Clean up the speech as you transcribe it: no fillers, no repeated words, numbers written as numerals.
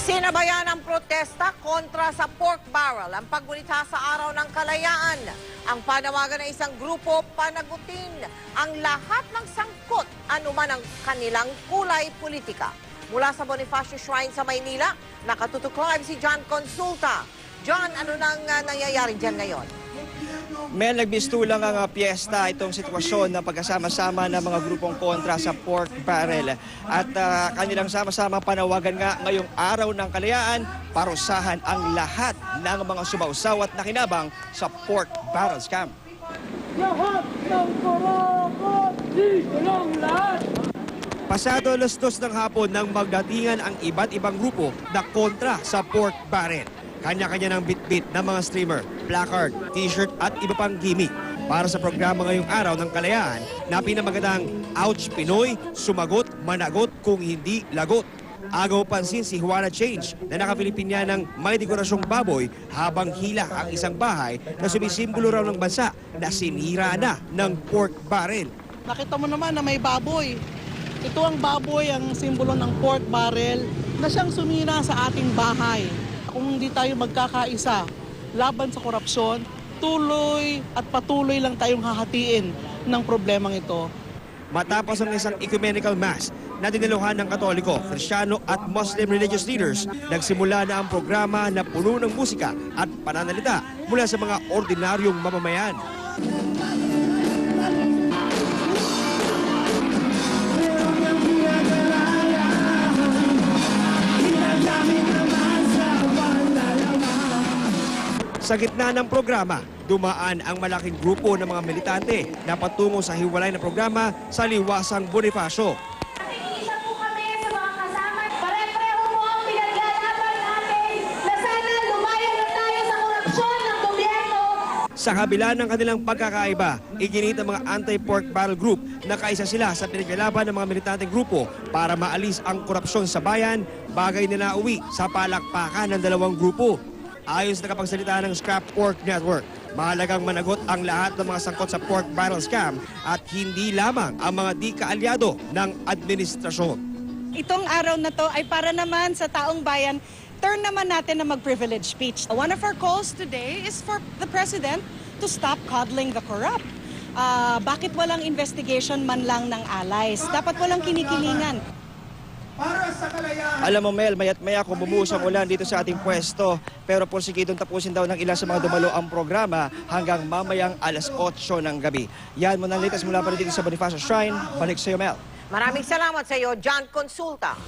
Sinabayan ang protesta kontra sa pork barrel ang paggunita sa Araw ng Kalayaan. Ang panawagan ng isang grupo, panagutin ang lahat ng sangkot anuman ang kanilang kulay politika. Mula sa Bonifacio Shrine sa Maynila, nakatutok live si John Consulta. John, ano nang nangyayari dyan ngayon? Mel, nagbistulang ang piyesta itong sitwasyon ng pagkasama-sama ng mga grupong kontra sa pork barrel. At kanilang sama-sama panawagan nga ngayong Araw ng Kalayaan, parusahan ang lahat ng mga sumausaw at nakinabang sa pork barrel scam. Lahat ng korokot, dito lang lahat! Pasado alas 2 ng hapon nang magdatingan ang iba't ibang grupo na kontra sa pork barrel. Kanya-kanya ng bit-bit ng mga streamer, placard, t-shirt at iba pang gimmick para sa programa ngayong Araw ng Kalayaan na pinamagatang Ouch Pinoy, sumagot, managot kung hindi lagot. Agaw pansin si Juana Change na nakapilipinya ng may dekorasyong baboy habang hila ang isang bahay na sumisimbolo raw ng bansa na sinira na ng pork barrel. Nakita mo naman na may baboy. Ito ang baboy, ang simbolo ng pork barrel na siyang sumira sa ating bahay. Kung hindi tayo magkakaisa laban sa korupsyon, tuloy at patuloy lang tayong hahatiin ng problemang ito. Matapos ang isang ecumenical mass na diniluhan ng Katoliko, Kristiyano at Muslim religious leaders, nagsimula na ang programa na puno ng musika at pananalita mula sa mga ordinaryong mamamayan. Sa gitna ng programa, dumaan ang malaking grupo ng mga militante na patungo sa hiwalay na programa sa liwasang Bonifacio. Nakikiisa po kami sa mga kasama. Pare-pareho po ang pinaglalaban natin na sana lumayo na tayo sa korupsyon ng gobyerno. Sa kabila ng kanilang pagkakaiba, iginit ang mga anti-pork barrel group na kaisa sila sa pinaglalaban ng mga militanteng grupo para maalis ang korupsyon sa bayan, bagay na nauwi sa palakpakan ng dalawang grupo. Ayon sa nakapagsalita ng Scrap Pork Network, mahalagang managot ang lahat ng mga sangkot sa pork barrel scam at hindi lamang ang mga di kaalyado ng administrasyon. Itong araw na to ay para naman sa taong bayan, turn naman natin na mag-privilege speech. One of our calls today is for the President to stop coddling the corrupt. Bakit walang investigation man lang ng allies? Dapat walang kinikilingan. Alam mo Mel, maya't maya kung bumuhos ang ulan dito sa ating pwesto, pero porsikidong tapusin daw ng ilan sa mga dumalo ang programa hanggang mamayang alas 8 ng gabi. Yan mo nang latest mula pa dito sa Bonifacio Shrine. Balik sa iyo Mel. Maraming salamat sa iyo, John Consulta.